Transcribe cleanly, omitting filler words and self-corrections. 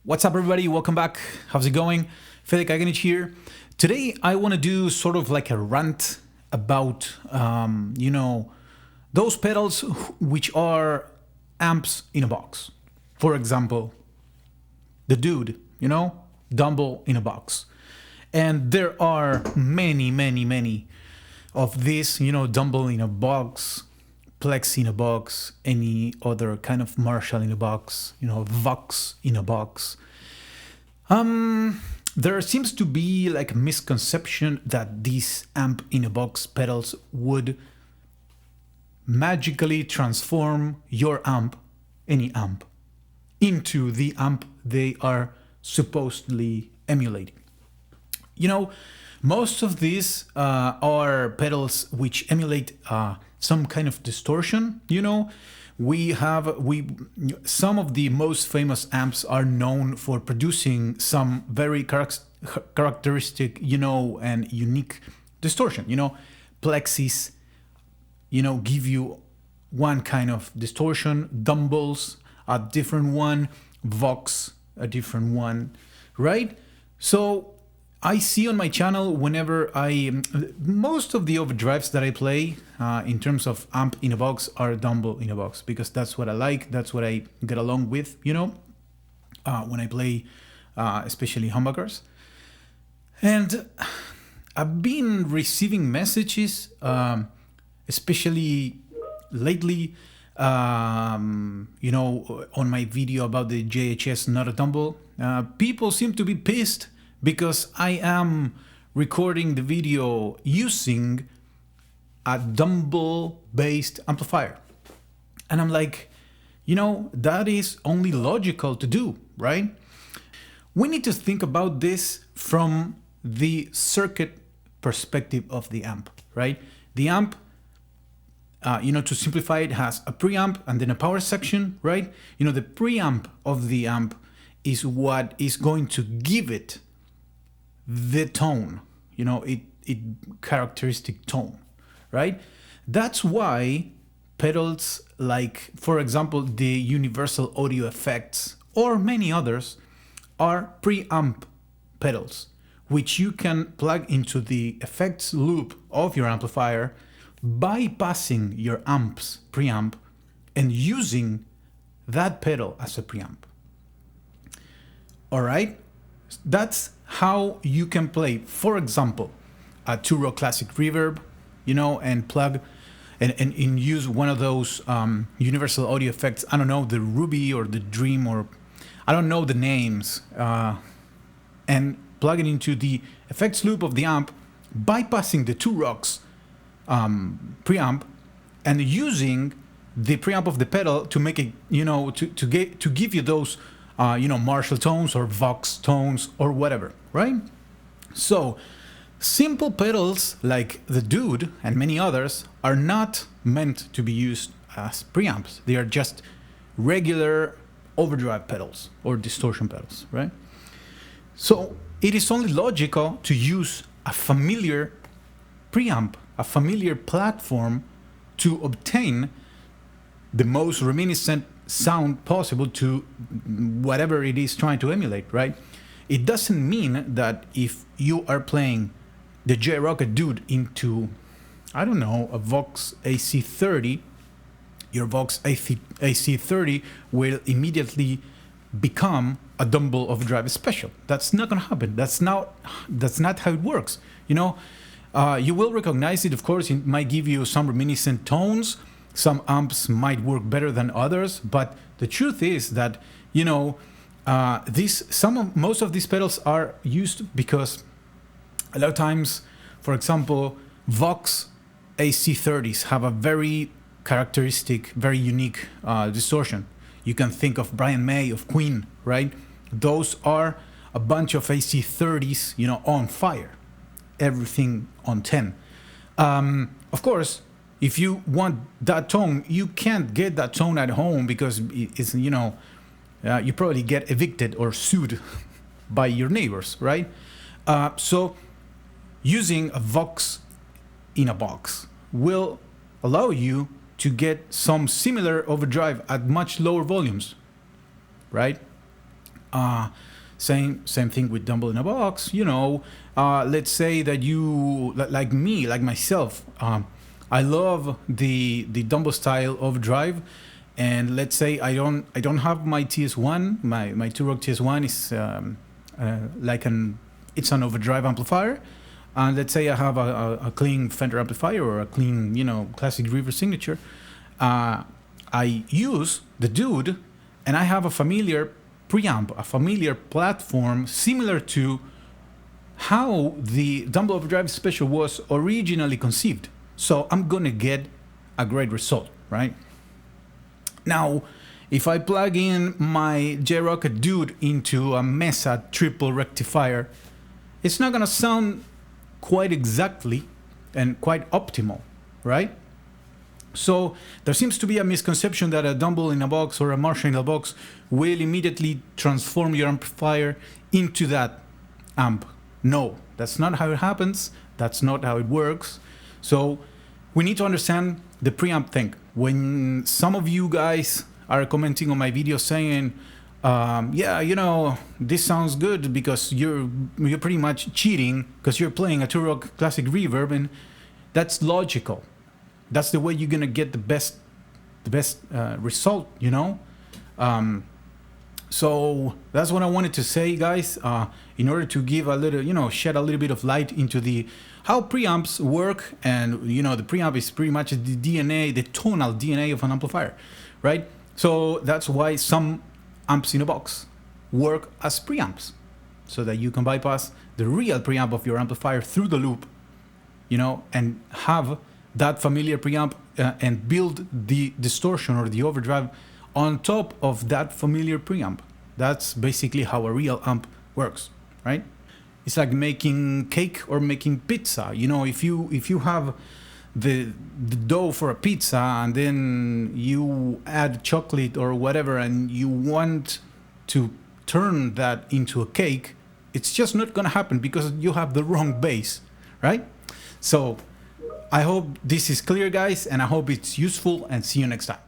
What's up, everybody? Welcome back. How's it going? Felix Kaganich here. Today, I want to do sort of like a rant about, those pedals which are amps in a box. For example, the Dude, Dumble in a box. And there are many of these, Dumble in a box, Plex in a box, any other kind of Marshall in a box, Vox in a box. There seems to be like a misconception that these amp in a box pedals would magically transform your amp, any amp, into the amp they are supposedly emulating. Most of these are pedals which emulate some kind of distortion. Some of the most famous amps are known for producing some very characteristic, and unique distortion. Plexis, give you one kind of distortion, Dumbles a different one, Vox a different one, right? So I see on my channel whenever most of the overdrives that I play in terms of amp in a box are Dumble in a box, because that's what I like, that's what I get along with, when I play especially humbuckers. And I've been receiving messages, especially lately, on my video about the JHS not a Dumble. People seem to be pissed because I am recording the video using a Dumble-based amplifier. And I'm like, that is only logical to do, right? We need to think about this from the circuit perspective of the amp, right? The amp, to simplify it, has a preamp and then a power section, right? The preamp of the amp is what is going to give it the tone, it characteristic tone, right? That's why pedals like, for example, the universal audio effects or many others are preamp pedals, which you can plug into the effects loop of your amplifier, bypassing your amp's preamp and using that pedal as a preamp. All right? That's how you can play, for example, a Two-Row Classic Reverb, and plug and use one of those universal audio effects. I don't know, the Ruby or the Dream, or I don't know the names, and plug it into the effects loop of the amp, bypassing the Two-Rocks preamp and using the preamp of the pedal to make it, to give you those Marshall tones or Vox tones or whatever, right? So simple pedals like the Dude and many others are not meant to be used as preamps. They are just regular overdrive pedals or distortion pedals, right? So it is only logical to use a familiar preamp, a familiar platform, to obtain the most reminiscent sound possible to whatever it is trying to emulate, right? It doesn't mean that if you are playing the J-Rocket Dude into, I don't know, a Vox AC30, your Vox AC30 will immediately become a Dumble overdrive special. That's not gonna happen. That's not how it works. You will recognize it, of course. It might give you some reminiscent tones. Some amps might work better than others, but the truth is that, most of these pedals are used because a lot of times, for example, Vox AC30s have a very characteristic, very unique distortion. You can think of Brian May of Queen, right? Those are a bunch of AC30s, on fire. Everything on 10. Of course, if you want that tone, you can't get that tone at home because it's, you probably get evicted or sued by your neighbors, right? So using a Vox in a box will allow you to get some similar overdrive at much lower volumes, right? Same thing with Dumble in a Box. Let's say that you, like me, like myself, I love the Dumble style overdrive, and let's say I don't have my TS1, my Turok TS1 is it's an overdrive amplifier, and let's say I have a clean Fender amplifier or a clean classic River signature. I use the Dude, and I have a familiar preamp, a familiar platform similar to how the Dumble Overdrive Special was originally conceived. So I'm gonna get a great result, right? Now, if I plug in my J-Rocket Dude into a Mesa triple rectifier, it's not gonna sound quite exactly and quite optimal, right? So there seems to be a misconception that a Dumble in a Box or a Marshall in a Box will immediately transform your amplifier into that amp. No, that's not how it happens. That's not how it works. So we need to understand the preamp thing. When some of you guys are commenting on my video saying, yeah, this sounds good because you're pretty much cheating because you're playing a Turok Classic Reverb, and that's logical. That's the way you're gonna get the best result, So that's what I wanted to say, guys. In order to give a little, shed a little bit of light into how preamps work, and the preamp is pretty much the DNA, the tonal DNA of an amplifier, right? So that's why some amps in a box work as preamps, so that you can bypass the real preamp of your amplifier through the loop, and have that familiar preamp and build the distortion or the overdrive on top of that familiar preamp. That's basically how a real amp works, right? It's like making cake or making pizza. If you have the dough for a pizza and then you add chocolate or whatever and you want to turn that into a cake, it's just not gonna happen because you have the wrong base, right? So I hope this is clear, guys, and I hope it's useful, and see you next time.